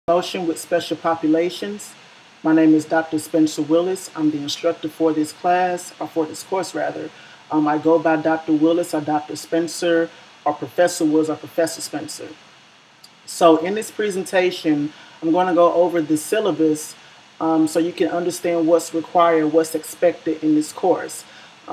Promotion with Special Populations. My name is Dr. Spencer Willis. I'm the instructor for this class, or for this course rather. I go by Dr. Willis or Dr. Spencer or Professor Willis or Professor Spencer. So in this presentation, I'm going to go over the syllabus so you can understand what's required, what's expected in this course.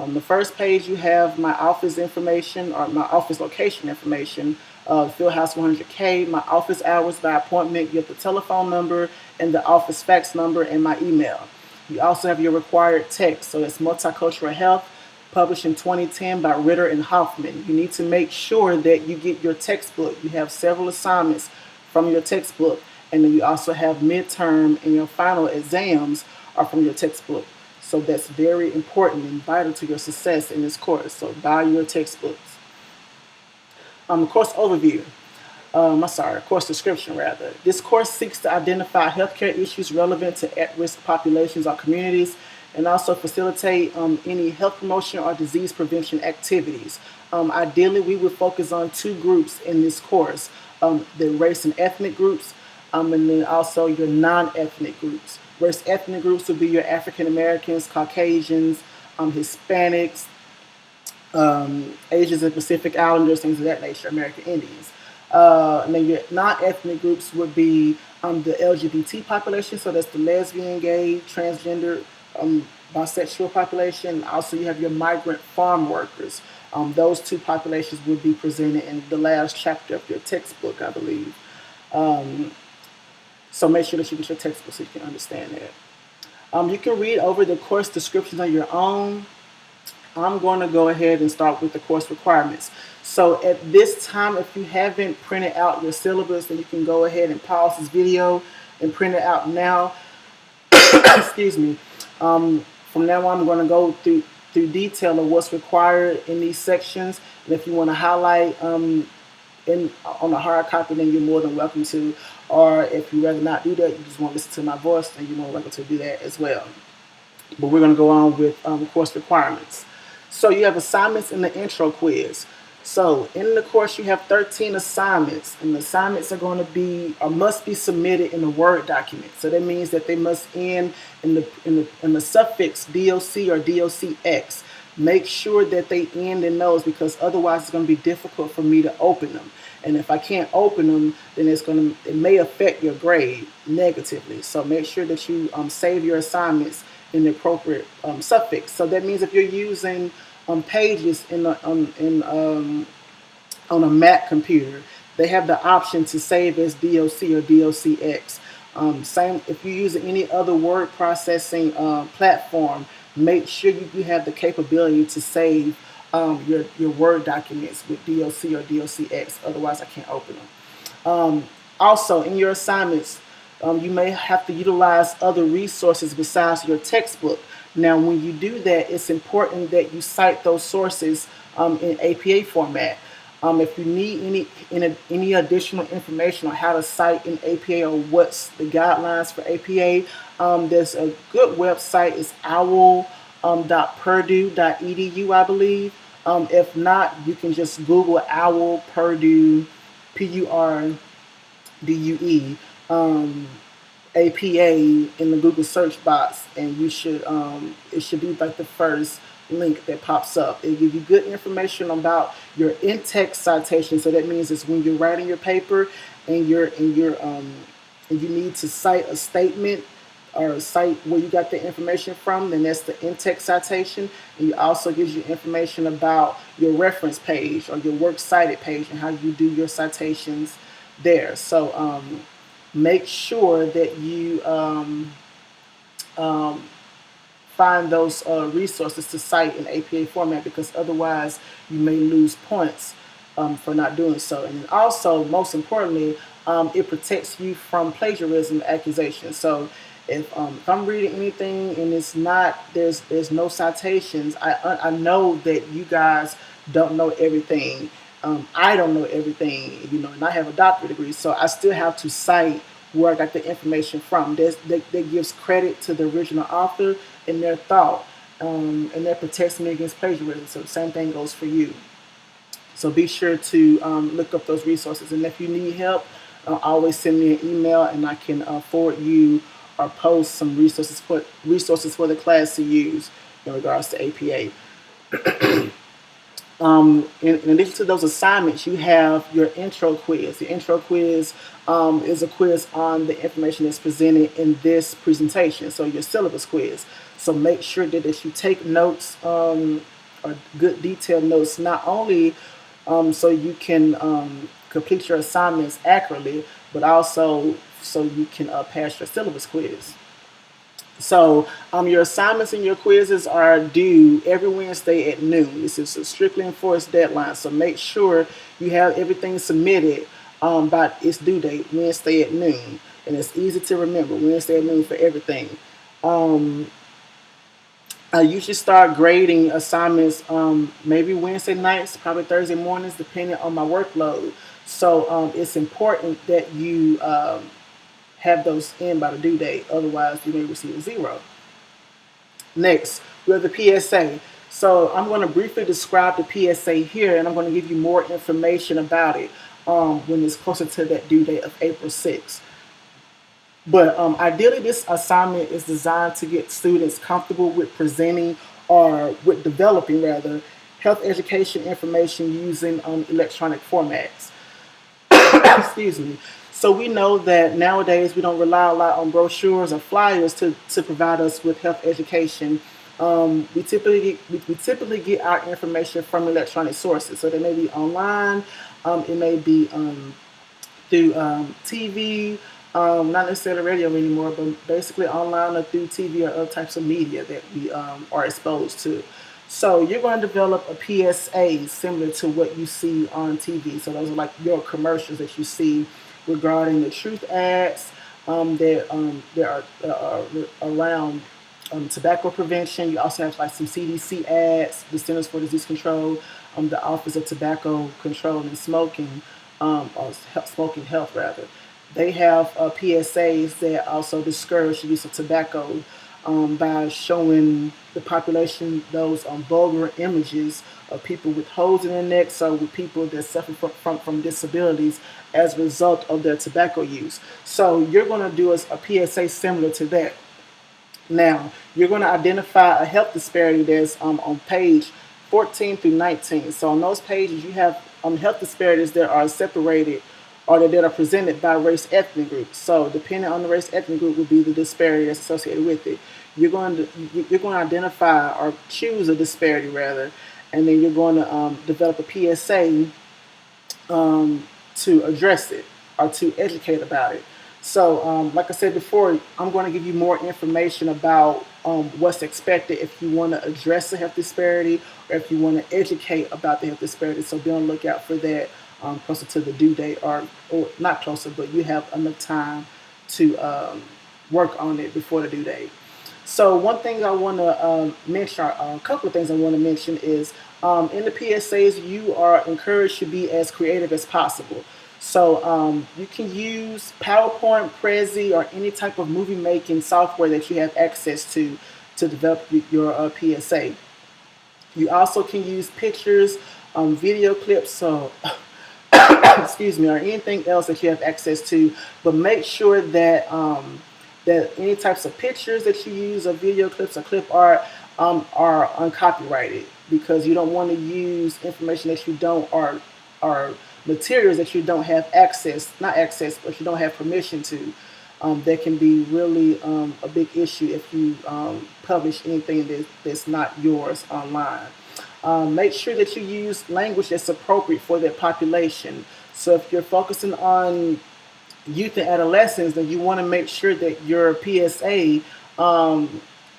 The first page you have my office information or my office location information, Fieldhouse 100K, my office hours by appointment, you have the telephone number and the office fax number and my email. You also have your required text, so it's Multicultural Health, published in 2010 by Ritter and Hoffman. You need to make sure that you get your textbook. You have several assignments from your textbook, and then you also have midterm and your final exams are from your textbook. So that's very important and vital to your success in this course. So buy your textbooks. Course overview. Course description rather. This course seeks to identify healthcare issues relevant to at-risk populations or communities and also facilitate any health promotion or disease prevention activities. Ideally, we would focus on two groups in this course, the race and ethnic groups, and then also your non-ethnic groups. Race ethnic groups would be your African Americans, Caucasians, Hispanics, Asians and Pacific Islanders, things of that nature, American Indians. And then your non-ethnic groups would be the LGBT population, so that's the lesbian, gay, transgender, bisexual population. Also, you have your migrant farm workers. Those two populations will be presented in the last chapter of your textbook, I believe. So make sure that you get your textbook so you can understand that. You can read over the course descriptions on your own. I'm going to go ahead and start with the course requirements. So at this time, if you haven't printed out your syllabus, then you can go ahead and pause this video and print it out now. Excuse me. From now on, I'm going to go through detail of what's required in these sections. And if you want to highlight on a hard copy, then you're more than welcome to. Or if you rather not do that, you just want to listen to my voice, then you're more welcome to do that as well. But we're going to go on with course requirements. So you have assignments in the intro quiz. So in the course, you have 13 assignments, and the assignments are going to be or must be submitted in a Word document. So that means that they must end in the suffix DOC or DOCX. Make sure that they end in those, because otherwise it's going to be difficult for me to open them. And if I can't open them, then it may affect your grade negatively. So make sure that you save your assignments in the appropriate suffix. So that means if you're using pages on a Mac computer, they have the option to save as DOC or DOCX. Same if you're using any other word processing platform, make sure you have the capability to save your Word documents with DOC or DOCX. Otherwise, I can't open them. Also, in your assignments, you may have to utilize other resources besides your textbook. Now, when you do that, it's important that you cite those sources in APA format. If you need any additional information on how to cite in APA or what's the guidelines for APA, there's a good website. It's owl.purdue.edu, I believe. If not, you can just Google OWL Purdue, PURDUE, APA in the Google search box, and you should it should be like the first link that pops up. It'll give you good information about your in-text citation. So that means it's when you're writing your paper and you need to cite a statement or cite where you got the information from, then that's the in-text citation. And it also gives you information about your reference page or your works cited page and how you do your citations there. So make sure that you find those resources to cite in APA format, because otherwise you may lose points for not doing so. And also, most importantly, it protects you from plagiarism accusations. So if I'm reading anything and it's not, there's no citations, I know that you guys don't know everything. I don't know everything, and I have a doctorate degree, so I still have to cite where I got the information from. That gives credit to the original author and their thought, and that protects me against plagiarism. So the same thing goes for you. So be sure to look up those resources, and if you need help, always send me an email, and I can forward you or post some resources for the class to use in regards to APA. In addition to those assignments, you have your intro quiz. The intro quiz is a quiz on the information that's presented in this presentation, so your syllabus quiz. So make sure that you take notes, or good detailed notes, not only so you can complete your assignments accurately, but also so you can pass your syllabus quiz. So your assignments and your quizzes are due every Wednesday at noon. This is a strictly enforced deadline, so make sure you have everything submitted by its due date, Wednesday at noon. And it's easy to remember, Wednesday at noon for everything. I usually start grading assignments maybe Wednesday nights, probably Thursday mornings, depending on my workload. So it's important that you have those in by the due date. Otherwise, you may receive a 0. Next, we have the PSA. So I'm going to briefly describe the PSA here, and I'm going to give you more information about it when it's closer to that due date of April 6th. But ideally, this assignment is designed to get students comfortable with presenting, or with developing rather, health education information using electronic formats. Excuse me. So we know that nowadays we don't rely a lot on brochures or flyers to provide us with health education. We typically get our information from electronic sources. So they may be online, it may be through TV, not necessarily radio anymore, but basically online or through TV or other types of media that we are exposed to. So you're going to develop a PSA similar to what you see on TV. So those are like your commercials that you see regarding the truth ads that are around tobacco prevention. You also have like some CDC ads, the Centers for Disease Control, the Office of Tobacco Control and Smoking, or Smoking Health rather. They have PSAs that also discourage the use of tobacco by showing the population those vulgar images of people with holes in their necks, or with people that suffer from disabilities as a result of their tobacco use. So you're going to do a PSA similar to that. Now, you're going to identify a health disparity that's on page 14 through 19. So on those pages, you have health disparities that are separated, or that are presented by race ethnic groups. So depending on the race ethnic group will be the disparity that's associated with it. You're going to identify or choose a disparity rather, and then you're going to develop a PSA to address it or to educate about it. So, like I said before, I'm going to give you more information about what's expected if you want to address the health disparity, or if you want to educate about the health disparity. So be on the lookout for that closer to the due date, or not closer, but you have enough time to work on it before the due date. So one thing I want to mention, a couple of things I want to mention is in the PSAs, you are encouraged to be as creative as possible. So you can use PowerPoint, Prezi, or any type of movie making software that you have access to develop your PSA. You also can use pictures, video clips, so excuse me, or anything else that you have access to. But make sure that that any types of pictures that you use, or video clips, or clip art, are uncopyrighted, because you don't want to use information that you don't, or materials that you don't have not access, but you don't have permission to. That can be really a big issue if you publish anything that's not yours online. Make sure that you use language that's appropriate for that population. So if you're focusing on youth and adolescents, then you want to make sure that your PSA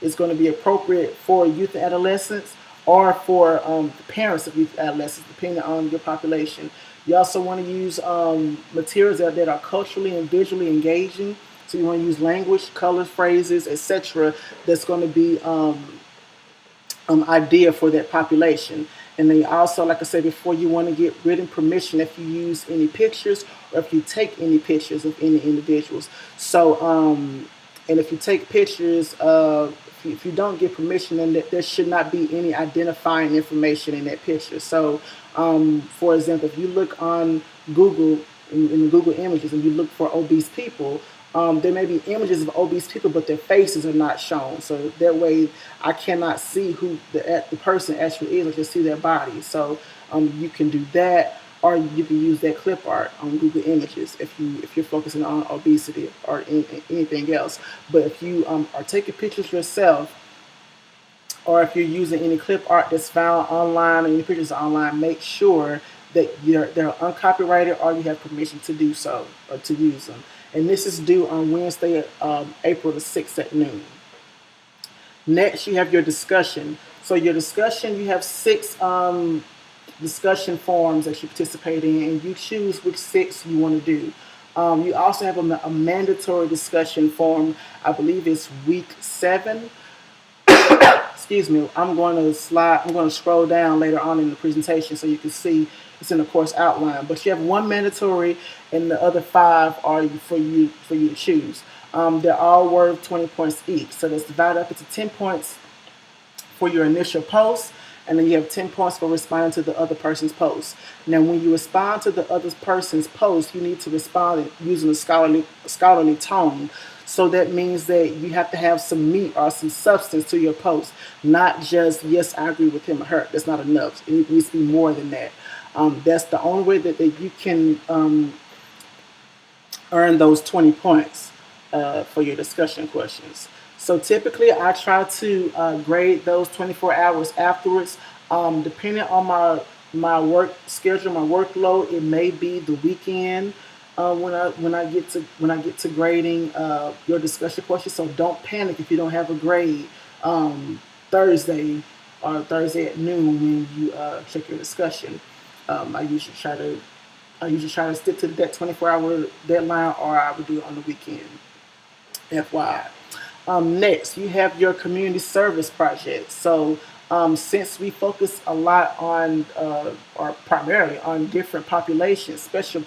is going to be appropriate for youth and adolescents, or for the parents of youth and adolescents, depending on your population. You also want to use materials that are culturally and visually engaging. So you want to use language, colors, phrases, etc. that's going to be idea for that population. And then also, like I said before, you want to get written permission if you use any pictures, or if you take any pictures of any individuals. So, and if you take pictures, if you don't get permission, then there should not be any identifying information in that picture. So, for example, if you look on Google in Google Images and you look for obese people, there may be images of obese people, but their faces are not shown. So that way, I cannot see who the person actually is. I just see their body. So you can do that, or you can use that clip art on Google Images if you're focusing on obesity or anything else. But if you are taking pictures yourself, or if you're using any clip art that's found online or any pictures online, make sure that they're uncopyrighted or you have permission to do so or to use them. And this is due on Wednesday, April the 6th at noon. Next, you have your discussion. So your discussion, you have 6 discussion forums that you participate in, and you choose which 6 you want to do. You also have a mandatory discussion forum. I believe it's week 7. Excuse me. I'm going to scroll down later on in the presentation so you can see it's in the course outline. But you have 1 mandatory, and the other 5 are for you to choose. They're all worth 20 points each. So that's divided up into 10 points for your initial post, and then you have 10 points for responding to the other person's post. Now, when you respond to the other person's post, you need to respond using a scholarly tone. So that means that you have to have some meat or some substance to your post, not just, yes, I agree with him or her. That's not enough. It needs to be more than that. That's the only way that you can earn those 20 points for your discussion questions. So typically, I try to grade those 24 hours afterwards. Depending on my work schedule, my workload, it may be the weekend when I get to grading your discussion questions. So don't panic if you don't have a grade Thursday or Thursday at noon when you check your discussion. I usually try to stick to that 24-hour deadline, or I would do it on the weekend. FYI. Next, you have your community service project. So, since we focus a lot on, or primarily on different populations, special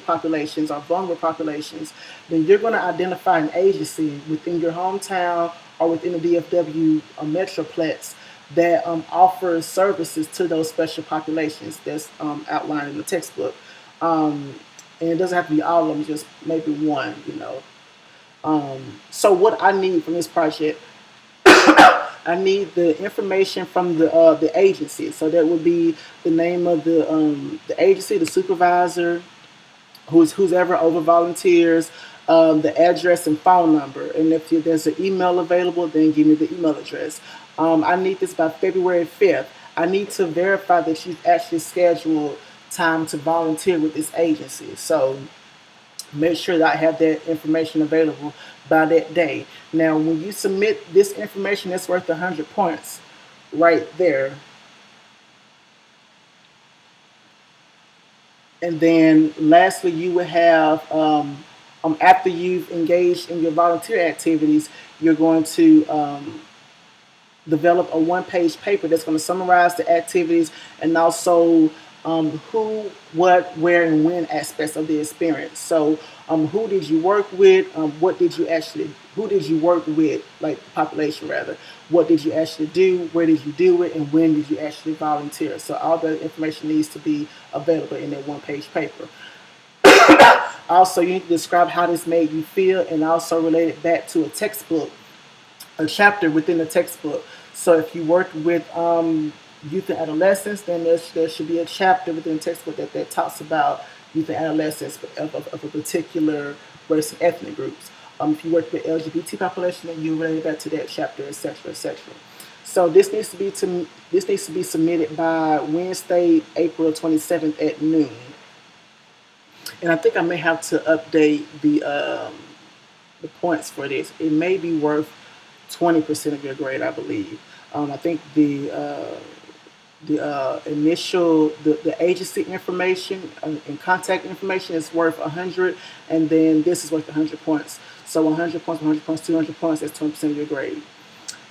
populations or vulnerable populations, then you're going to identify an agency within your hometown or within the DFW Metroplex that offers services to those special populations that's outlined in the textbook. And it doesn't have to be all of them, just maybe one, So what I need from this project, I need the information from the agency. So that would be the name of the agency, the supervisor, who's ever over volunteers, the address and phone number. And if there's an email available, then give me the email address. I need this by February 5th. I need to verify that you've actually scheduled time to volunteer with this agency. So make sure that I have that information available by that day. Now, when you submit this information, that's worth 100 points right there. And then lastly, you will have, after you've engaged in your volunteer activities, you're going to develop a 1-page paper that's going to summarize the activities and also who, what, where, and when aspects of the experience. So, who did you work with? Who did you work with, like the population rather? What did you actually do? Where did you do it? And when did you actually volunteer? So all that information needs to be available in that 1-page paper. Also, you need to describe how this made you feel and also relate it back to a textbook, a chapter within the textbook. So if you work with youth and adolescents, then there should be a chapter within the textbook that talks about youth and adolescents of a particular race and ethnic groups. If you work with LGBT population, then you relate back to that chapter, etc., etc. So this needs to be submitted by Wednesday, April 27th at noon. And I think I may have to update the points for this. It may be worth 20% of your grade, I believe. I think the agency information and contact information is worth 100, and then this is worth 100 points. So 100 points, 100 points, 200 points, that's 20% of your grade.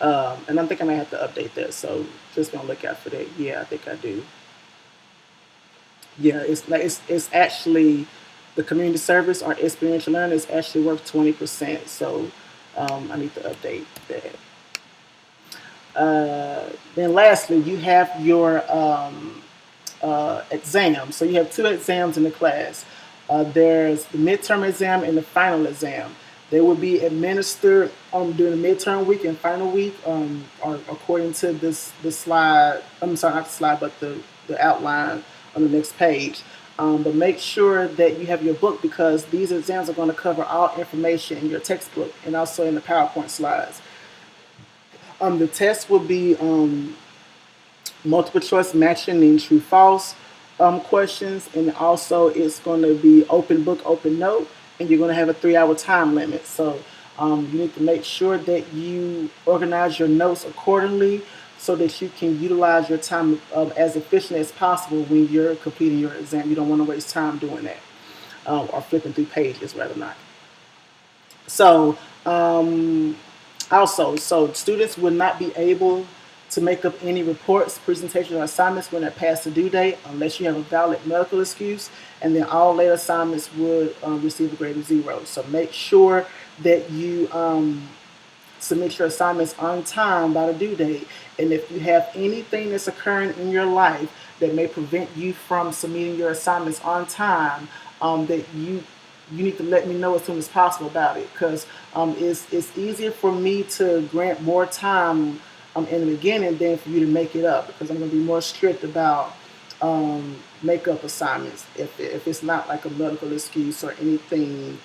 And I think I may have to update that, so just gonna look out for that. Yeah, I think I do. Yeah, it's actually the community service or experiential learning is actually worth 20%. So I need to update that. Then lastly, you have your exams. So you have 2 exams in the class. There's the midterm exam and the final exam. They will be administered during the midterm week and final week, or according to the slide. I'm sorry, not the slide, but the outline on the next page. But make sure that you have your book, because these exams are going to cover all information in your textbook and also in the PowerPoint slides. The test will be multiple choice matching and true false questions, and also it's going to be open book, open note, and you're going to have a 3 hour time limit. So you need to make sure that you organize your notes accordingly so that you can utilize your time as efficient as possible when you're completing your exam. You don't want to waste time doing that, or flipping through pages, rather not. So also, so students will not be able to make up any reports, presentations, or assignments when they're past the due date unless you have a valid medical excuse, and then all late assignments would receive a grade of 0. So make sure that you submit your assignments on time by the due date. And if you have anything that's occurring in your life that may prevent you from submitting your assignments on time, that you need to let me know as soon as possible about it, because it's easier for me to grant more time in the beginning than for you to make it up, because I'm going to be more strict about makeup assignments if it's not like a medical excuse or anything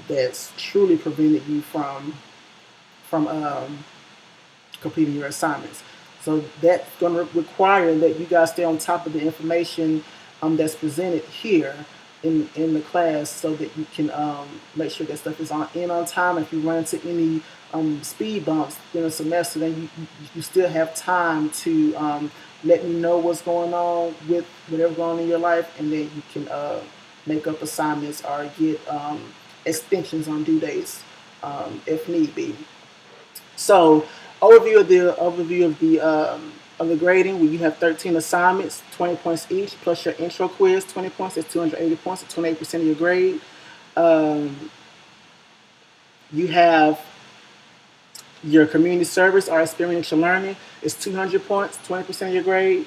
that's truly prevented you from completing your assignments. So that's going to require that you guys stay on top of the information that's presented here in the class, so that you can make sure that stuff is on time. If you run into any speed bumps in a semester, then you still have time to let me know what's going on with whatever going on in your life, and then you can make up assignments or get extensions on due dates if need be. So overview of the grading. Where you have 13 assignments, 20 points each, plus your intro quiz, 20 points. That's 280 points, at 28% of your grade. You have your community service or experiential learning is 200 points, 20% of your grade.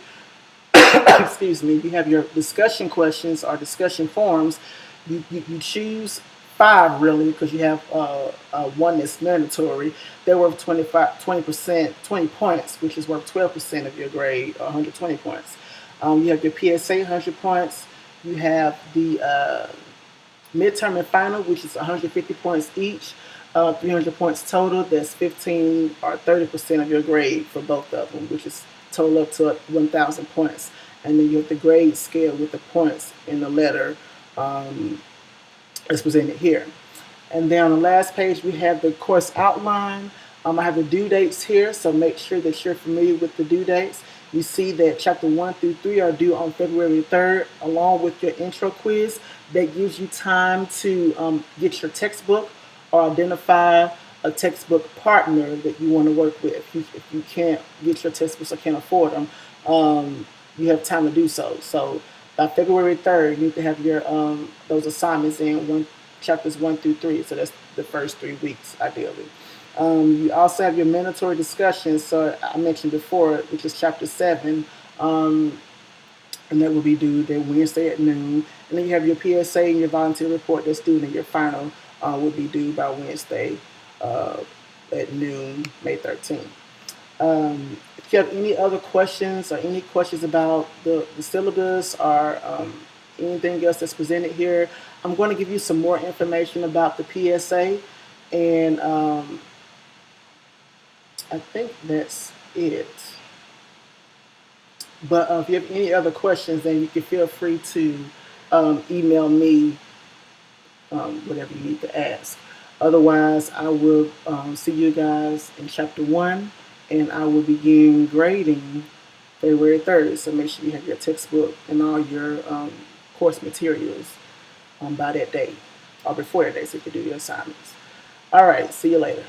Excuse me. You have your discussion questions or discussion forums. You choose 5 really, because you have one that's mandatory. They're worth 20%, 20 points, which is worth 12% of your grade, or 120 points. You have your PSA, 100 points. You have the midterm and final, which is 150 points each, 300 points total. That's 15 or 30% of your grade for both of them, which is total up to 1,000 points. And then you have the grade scale with the points in the letter as presented here. And then on the last page, we have the course outline. I have the due dates here, so make sure that you're familiar with the due dates. You see that chapter 1 through 3 are due on February 3rd, along with your intro quiz. That gives you time to get your textbook or identify a textbook partner that you want to work with. If you can't get your textbooks or can't afford them, you have time to do so. So by February 3rd, you need to have your those assignments in chapters 1 through 3. So that's the first 3 weeks, ideally. You also have your mandatory discussions. So I mentioned before, which is chapter 7, and that will be due that Wednesday at noon. And then you have your PSA and your volunteer report that's due, and your final will be due by Wednesday at noon, May 13th. If you have any other questions or any questions about the syllabus or anything else that's presented here, I'm going to give you some more information about the PSA, and I think that's it. But if you have any other questions, then you can feel free to email me whatever you need to ask. Otherwise, I will see you guys in chapter 1, and I will begin grading February 3rd. So make sure you have your textbook and all your course materials by that date, or before that date, so you can do your assignments. All right, see you later.